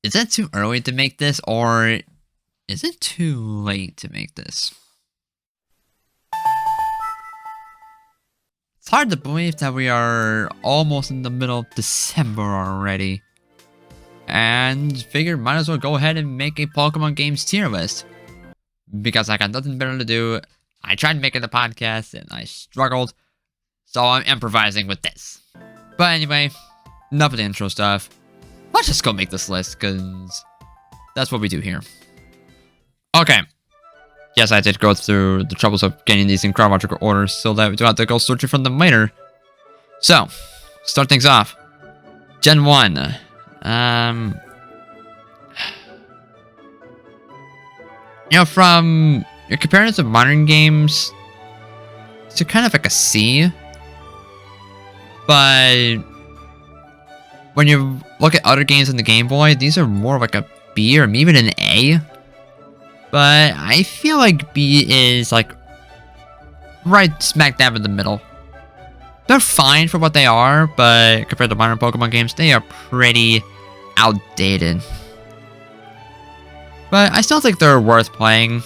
Is it too early to make this, or is it too late to make this? It's hard to believe that we are almost in the middle of December already. And figured might as well go ahead and make a Pokemon games tier list. Because I got nothing better to do. I tried making the podcast and I struggled. So I'm improvising with this. But anyway, enough of the intro stuff. Let's just go make this list, because that's what we do here. Okay. Yes, I did go through the troubles of getting these in chronological order so that we don't have to go searching for them later. So, start things off. Gen 1. You know, from your comparing it to modern games, it's kind of like a C. But when you look at other games in the Game Boy, these are more of like a B or even an A. But I feel like B is like right smack dab in the middle. They're fine for what they are, but compared to modern Pokemon games, they are pretty outdated. But I still think they're worth playing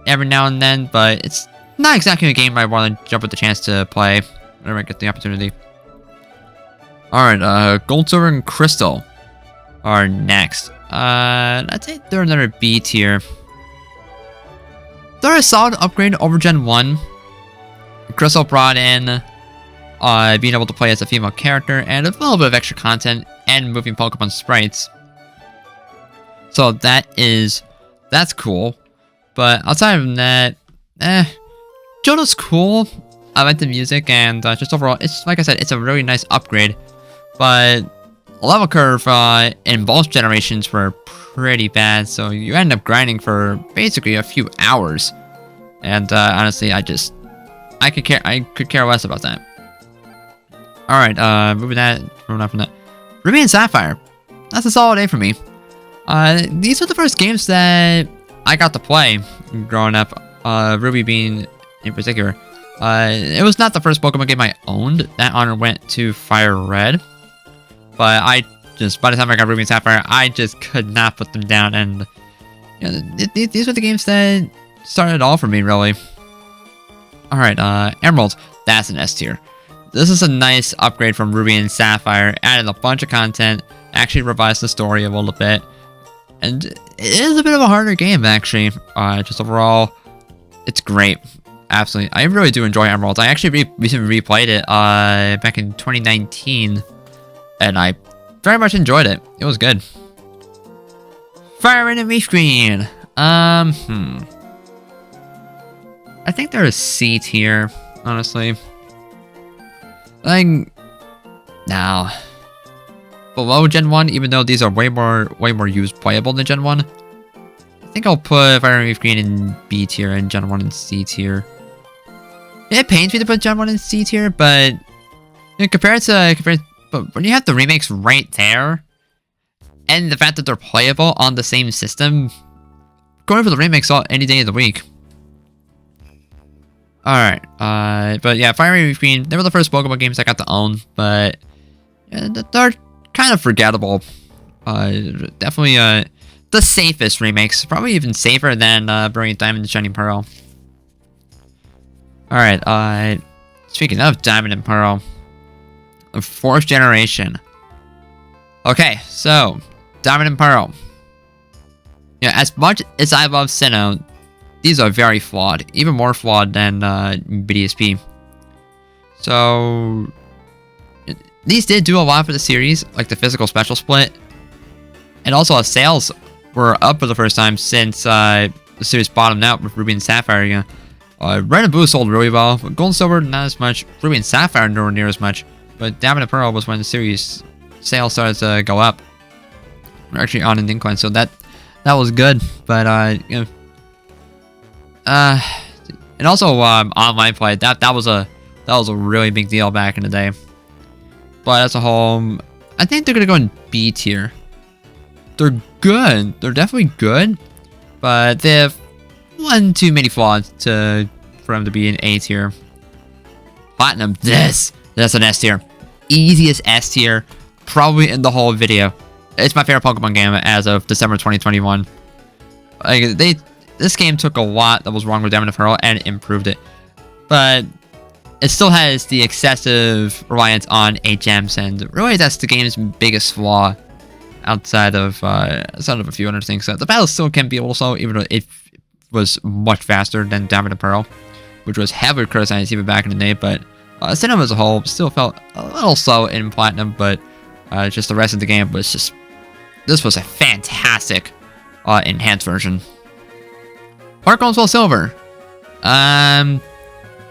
every now and then, but it's not exactly a game I want to jump at the chance to play whenever I get the opportunity. Alright, Gold, Silver, and Crystal are next. I'd say they're another B tier. They're a solid upgrade over Gen 1. Crystal brought in being able to play as a female character and a little bit of extra content and moving Pokemon sprites. So that's cool. But outside of that, Johto's cool. I like the music and just overall, it's like I said, it's a really nice upgrade. But level curve in both generations were pretty bad, so you end up grinding for basically a few hours. And honestly, I could care less about that. Alright, moving on from that. Ruby and Sapphire. That's a solid A for me. These were the first games that I got to play growing up. Ruby being in particular. It was not the first Pokemon game I owned. That honor went to Fire Red. But by the time I got Ruby and Sapphire, I just could not put them down. And you know, these were the games that started it all for me, really. Alright, Emerald. That's an S tier. This is a nice upgrade from Ruby and Sapphire. Added a bunch of content. Actually revised the story a little bit. And it is a bit of a harder game, actually. Just overall, it's great. Absolutely. I really do enjoy Emerald. I actually recently replayed it back in 2019. And I very much enjoyed it. It was good. Fire Red and Leaf Green. I think they're a C tier, honestly. No. Below Gen 1, even though these are way more used playable than Gen 1. I think I'll put Fire and Leaf Green in B tier and Gen 1 in C tier. It pains me to put Gen 1 in C tier, but you know, but when you have the remakes right there, and the fact that they're playable on the same system, going for the remakes any day of the week. Alright, but yeah, Fire and Leaf Green, they were the first Pokemon games I got to own, but yeah, they're kind of forgettable. Definitely the safest remakes, probably even safer than Brilliant Diamond and Shining Pearl. Alright, speaking of Diamond and Pearl, fourth generation. Okay, so Diamond and Pearl. Yeah, as much as I love Sinnoh, these are very flawed, even more flawed than BDSP. So these did do a lot for the series, like the physical special split, and also our sales were up for the first time since the series bottomed out with Ruby and Sapphire. Yeah, Red and Blue sold really well, but Gold and Silver not as much. Ruby and Sapphire nowhere near as much. But Diamond and Pearl was when the series sales started to go up. We're actually on an incline, so that was good. But you know, and also online play that was a really big deal back in the day. But as a whole, I think they're gonna go in B tier. They're good. They're definitely good, but they have one too many flaws for them to be in A tier. Platinum. That's an S tier. Easiest S tier probably in the whole video. It's my favorite Pokemon game as of December 2021. Like, this game took a lot that was wrong with Diamond and Pearl and improved it. But it still has the excessive reliance on 8 gems, and really that's the game's biggest flaw outside of a few other things. So the battle still can be a little slow, even though it was much faster than Diamond and Pearl, which was heavily criticized even back in the day. But Cinema as a whole still felt a little slow in Platinum, but just the rest of the game was just... This was a fantastic enhanced version. Heart Gold Soul Silver. I'm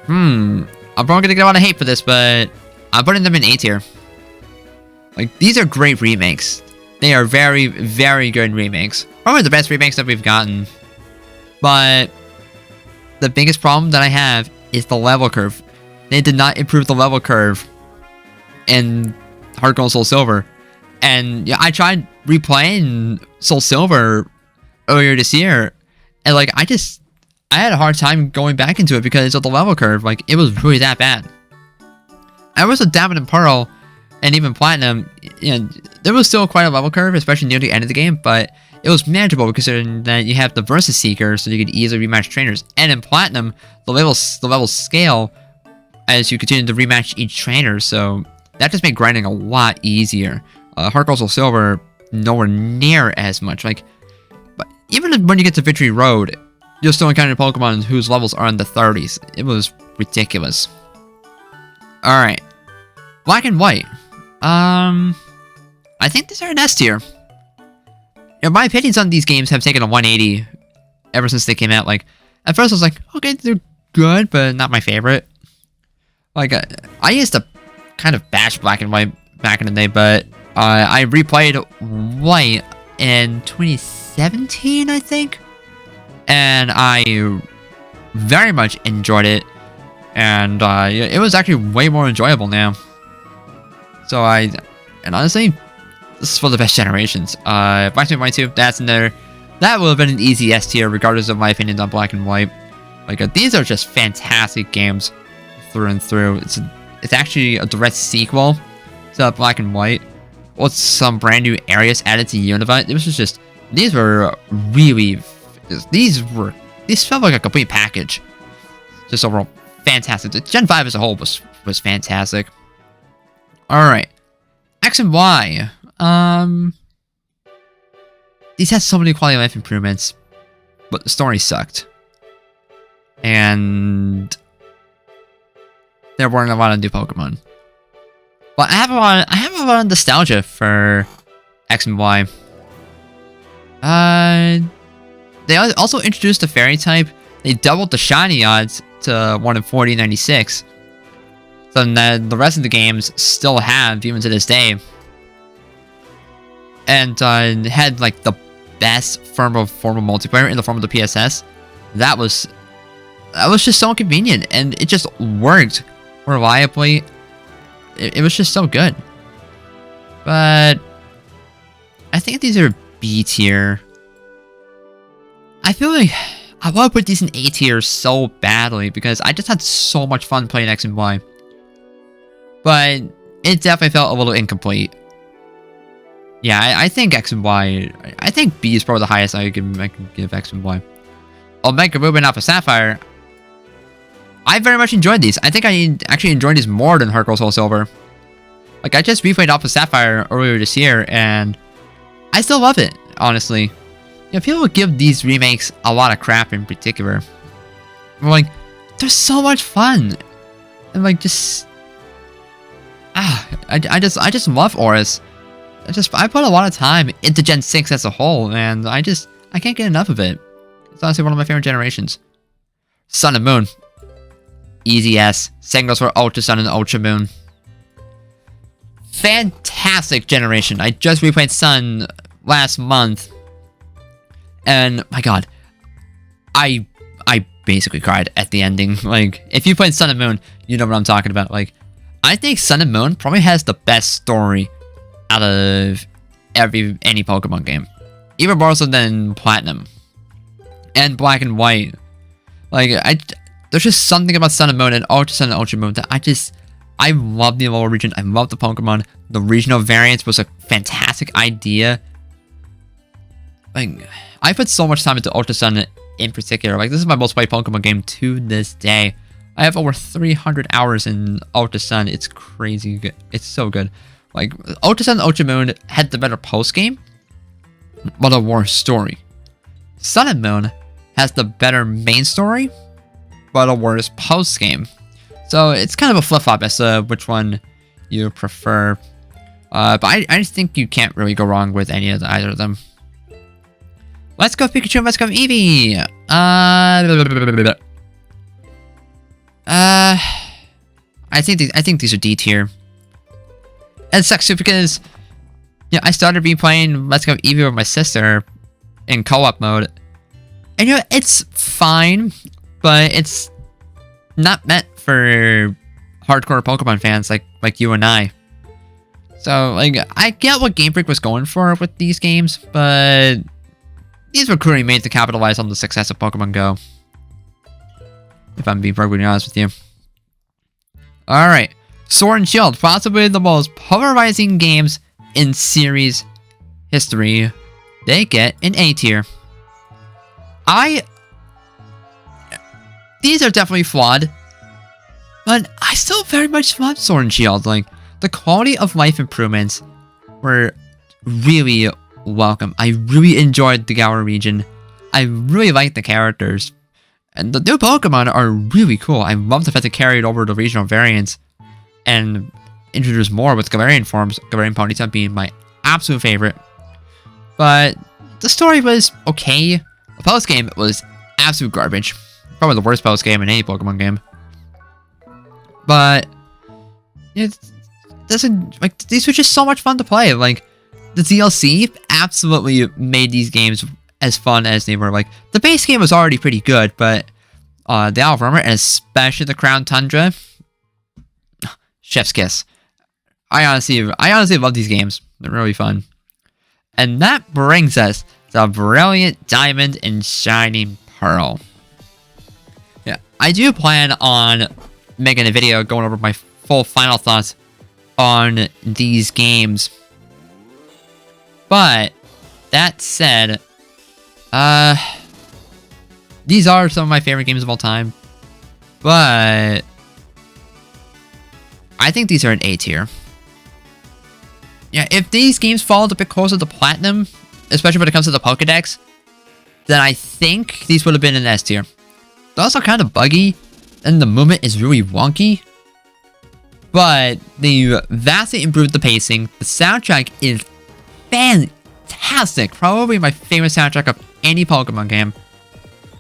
probably gonna get a lot of hate for this, but I'm putting them in A tier. Like, these are great remakes. They are very, very good remakes. Probably the best remakes that we've gotten. But the biggest problem that I have is the level curve. They did not improve the level curve in Heart Gold Soul Silver. And yeah, I tried replaying Soul Silver earlier this year, and like I had a hard time going back into it because of the level curve. Like, it was really that bad. I was with Diamond and Pearl, and even Platinum, you know, there was still quite a level curve, especially near the end of the game, but it was manageable considering that you have the Versus Seeker, so you could easily rematch trainers. And in Platinum, the levels scale as you continue to rematch each trainer, so that just made grinding a lot easier. Heart Gold Soul Silver, nowhere near as much. Like, but even when you get to Victory Road, you'll still encounter Pokemon whose levels are in the 30s. It was ridiculous. Alright. Black and White. I think these are an S tier. You know, my opinions on these games have taken a 180 ever since they came out. Like, at first I was like, okay, they're good, but not my favorite. Like, I used to kind of bash Black and White back in the day, but I replayed White in 2017, I think. And I very much enjoyed it. And it was actually way more enjoyable now. So and honestly, this is for the best generations. Black and White 2, that's in there. That would have been an easy S tier, regardless of my opinions on Black and White. Like, these are just fantastic games through and through. It's actually a direct sequel to Black and White, with some brand new areas added to Univite. It was just, these were really, these felt like a complete package. Just overall fantastic. The Gen 5 as a whole was fantastic. Alright. X and Y. These had so many quality of life improvements, but the story sucked. And there weren't a lot of new Pokemon. But I have a lot of nostalgia for X and Y. They also introduced the Fairy type. They doubled the shiny odds to 1 in 4096. So that the rest of the games still have, even to this day. And had like the best form of multiplayer in the form of the PSS. That was just so convenient, and it just worked reliably. It was just so good. But I think these are B tier. I feel like I want to put these in A tier so badly because I just had so much fun playing X and Y. But it definitely felt a little incomplete. Yeah, I think X and Y... I think B is probably the highest I can give X and Y. Omega Ruby and Alpha Sapphire... I very much enjoyed these. I think I actually enjoyed these more than Heart Gold Soul Silver. Like, I just replayed Alpha Sapphire earlier this year, and I still love it, honestly. You know, people give these remakes a lot of crap in particular. I'm like, they're so much fun. And like, just... I just love Auras. I put a lot of time into Gen 6 as a whole, and I can't get enough of it. It's honestly one of my favorite generations. Sun and Moon. Easy S. Same goes for Ultra Sun and Ultra Moon. Fantastic generation. I just replayed Sun last month. And, my god. I basically cried at the ending. Like, if you played Sun and Moon, you know what I'm talking about. Like, I think Sun and Moon probably has the best story out of any Pokemon game. Even more so than Platinum. And Black and White. Like, there's just something about Sun and Moon and Ultra Sun and Ultra Moon that I love the lower region. I love the Pokemon. The regional variants was a fantastic idea. Like, I put so much time into Ultra Sun in particular. Like, this is my most played Pokemon game to this day. I have over 300 hours in Ultra Sun. It's crazy good. It's so good. Like, Ultra Sun and Ultra Moon had the better post-game, but a worse story. Sun and Moon has the better main story, but a worse post-game. So it's kind of a flip-flop as to which one you prefer. But I just think you can't really go wrong with any of either of them. Let's go Pikachu, let's go Eevee! I think these are D tier. And it sucks too because, yeah, I started replaying Let's Go Eevee with my sister in co-op mode. And you know, it's fine, but it's not meant for hardcore Pokemon fans like you and I. So, like, I get what Game Freak was going for with these games, but these were clearly made to capitalize on the success of Pokemon Go. If I'm being perfectly honest with you. Alright. Sword and Shield, possibly the most polarizing games in series history. They get an A tier. These are definitely flawed, but I still very much love Sword and Shield. Like, the quality of life improvements were really welcome. I really enjoyed the Galar region. I really liked the characters. And the new Pokemon are really cool. I love the fact they carried over the regional variants and introduced more with Galarian forms, Galarian Ponyta being my absolute favorite. But the story was okay. The post-game was absolute garbage. Probably the worst post-game in any Pokemon game. But it doesn't, like, these were just so much fun to play. Like, the DLC absolutely made these games as fun as they were. Like, the base game was already pretty good, but the Isle of Armor, and especially the Crown Tundra, chef's kiss. I honestly love these games. They're really fun. And that brings us to Brilliant Diamond and Shining Pearl. Yeah, I do plan on making a video going over my full final thoughts on these games. But that said, these are some of my favorite games of all time, but I think these are an A tier. Yeah, if these games fall a bit closer to Platinum, especially when it comes to the Pokédex, then I think these would have been an S tier. They're also kind of buggy, and the movement is really wonky, but they vastly improved the pacing. The soundtrack is fantastic. Probably my favorite soundtrack of any Pokemon game.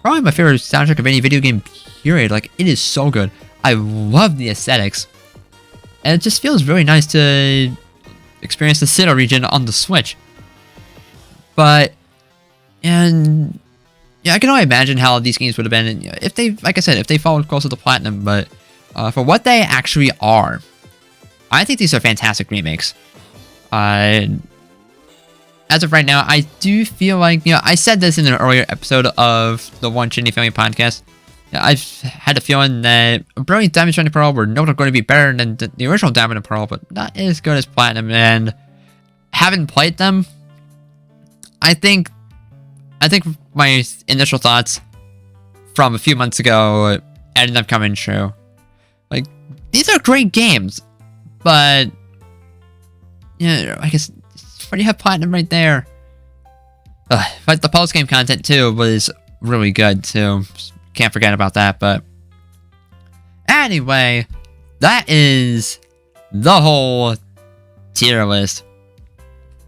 Probably my favorite soundtrack of any video game, period. Like, it is so good. I love the aesthetics. And it just feels really nice to experience the Sinnoh region on the Switch. But, and yeah, I can only imagine how these games would have been if they, like I said, if they followed closer to Platinum. But for what they actually are, I think these are fantastic remakes. As of right now, I do feel like, you know, I said this in an earlier episode of the One Shinny Family podcast. I've had a feeling that Brilliant Diamond and Shining Pearl were not going to be better than the original Diamond and Pearl, but not as good as Platinum. And having played them, I think my initial thoughts from a few months ago ended up coming true. Like, these are great games, but yeah, I guess you have Platinum right there. But the post-game content too was really good too. Can't forget about that. But anyway, that is the whole tier list.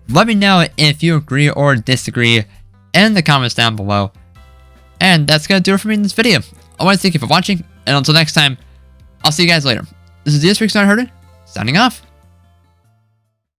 Let me know if you agree or disagree in the comments down below. And that's gonna do it for me in this video. I want to thank you for watching, and until next time, I'll see you guys later. This is DS Freaks Not Heard, signing off.